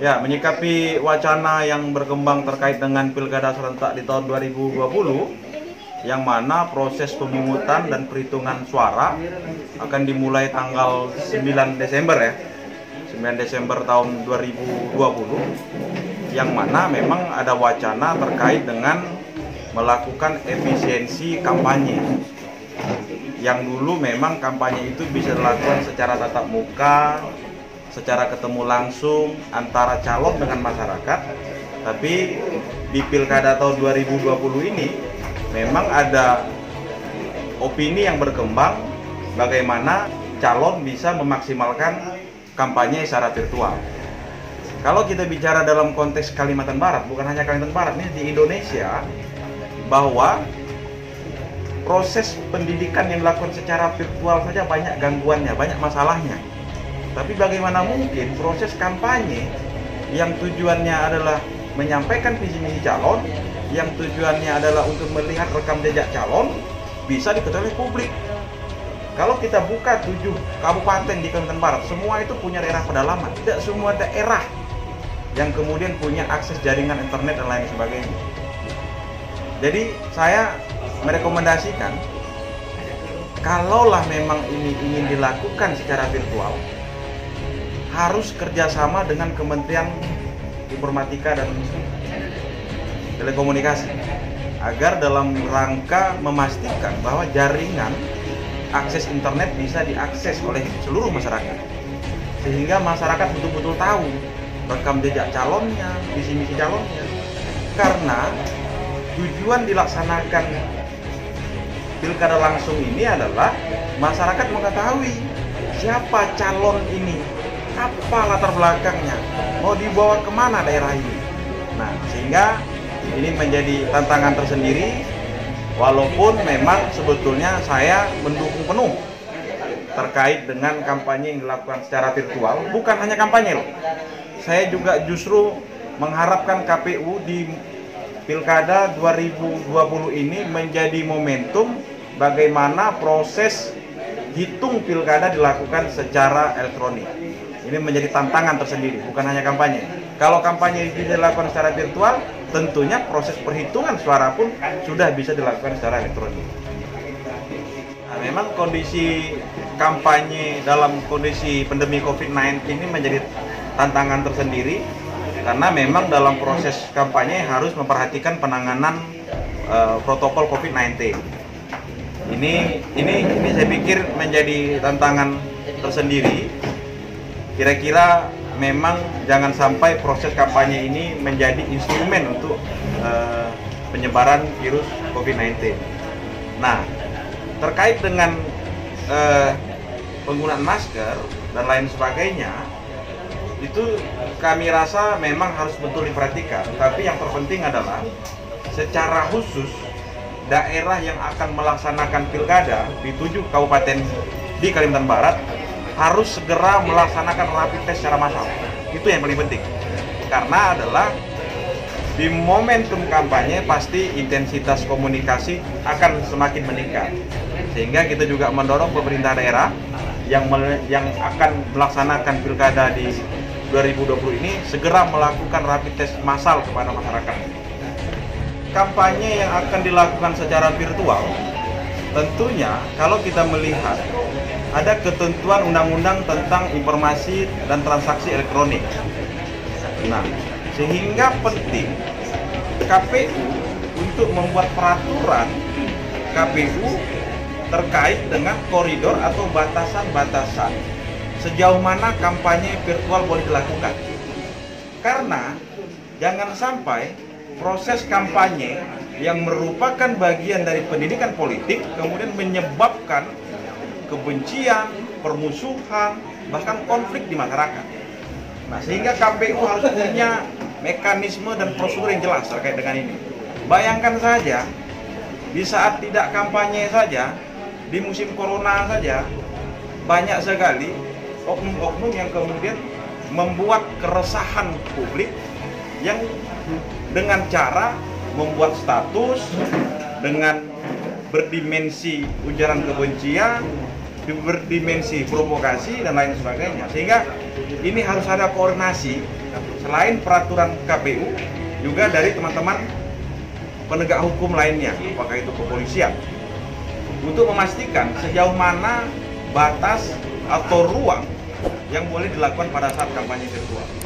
Ya, menyikapi wacana yang berkembang terkait dengan pilkada serentak di tahun 2020, yang mana proses pemungutan dan perhitungan suara akan dimulai tanggal 9 Desember ya, 9 Desember tahun 2020, yang mana memang ada wacana terkait dengan melakukan efisiensi kampanye. Yang dulu memang kampanye itu bisa dilakukan secara tatap muka, secara ketemu langsung antara calon dengan masyarakat. Tapi di pilkada tahun 2020 ini memang ada opini yang berkembang bagaimana calon bisa memaksimalkan kampanye secara virtual. Kalau kita bicara dalam konteks Kalimantan Barat, bukan hanya Kalimantan Barat, ini di Indonesia, bahwa proses pendidikan yang dilakukan secara virtual saja banyak gangguannya, banyak masalahnya. Tapi bagaimana mungkin proses kampanye yang tujuannya adalah menyampaikan visi misi calon, yang tujuannya adalah untuk melihat rekam jejak calon, bisa diketahui publik. Kalau kita buka 7 kabupaten di Kalimantan Barat, semua itu punya daerah pedalaman. Tidak semua daerah yang kemudian punya akses jaringan internet dan lain sebagainya. Jadi saya merekomendasikan, kalaulah memang ini ingin dilakukan secara virtual, harus kerjasama dengan Kementerian Informatika dan Telekomunikasi agar dalam rangka memastikan bahwa jaringan akses internet bisa diakses oleh seluruh masyarakat, sehingga masyarakat betul-betul tahu rekam jejak calonnya, visi misi calonnya. Karena tujuan dilaksanakan pilkada langsung ini adalah masyarakat mengetahui siapa calon ini, apa latar belakangnya, mau dibawa kemana daerah ini. Nah, sehingga ini menjadi tantangan tersendiri, walaupun memang sebetulnya saya mendukung penuh terkait dengan kampanye yang dilakukan secara virtual. Bukan hanya kampanye loh, saya juga justru mengharapkan KPU di pilkada 2020 ini menjadi momentum bagaimana proses hitung pilkada dilakukan secara elektronik. Ini menjadi tantangan tersendiri, bukan hanya kampanye. Kalau kampanye bisa dilakukan secara virtual, tentunya proses perhitungan suara pun sudah bisa dilakukan secara elektronik. Nah, memang kondisi kampanye dalam kondisi pandemi COVID-19 ini menjadi tantangan tersendiri, karena memang dalam proses kampanye harus memperhatikan penanganan protokol COVID-19. Ini saya pikir menjadi tantangan tersendiri. Kira-kira memang jangan sampai proses kampanye ini menjadi instrumen untuk penyebaran virus COVID-19. Nah, terkait dengan penggunaan masker dan lain sebagainya, itu kami rasa memang harus betul diperhatikan. Tapi yang terpenting adalah secara khusus daerah yang akan melaksanakan pilkada di 7 kabupaten di Kalimantan Barat harus segera melaksanakan rapid test secara massal. Itu yang paling penting. Karena adalah di momentum kampanye pasti intensitas komunikasi akan semakin meningkat. Sehingga kita juga mendorong pemerintah daerah yang akan melaksanakan pilkada di 2020 ini segera melakukan rapid test massal kepada masyarakat. Kampanye yang akan dilakukan secara virtual, tentunya kalau kita melihat ada ketentuan undang-undang tentang informasi dan transaksi elektronik. Nah, sehingga penting KPU untuk membuat peraturan KPU terkait dengan koridor atau batasan-batasan sejauh mana kampanye virtual boleh dilakukan. Karena jangan sampai proses kampanye yang merupakan bagian dari pendidikan politik kemudian menyebabkan kebencian, permusuhan, bahkan konflik di masyarakat. Nah, sehingga KPU harus punya mekanisme dan prosedur yang jelas terkait dengan ini. Bayangkan saja, di saat tidak kampanye saja, di musim corona saja, banyak sekali oknum-oknum yang kemudian membuat keresahan publik yang dengan cara membuat status dengan berdimensi ujaran kebencian, berdimensi provokasi dan lain sebagainya. Sehingga ini harus ada koordinasi Selain peraturan KPU, juga dari teman-teman penegak hukum lainnya, apakah itu kepolisian, untuk memastikan sejauh mana batas atau ruang yang boleh dilakukan pada saat kampanye virtual.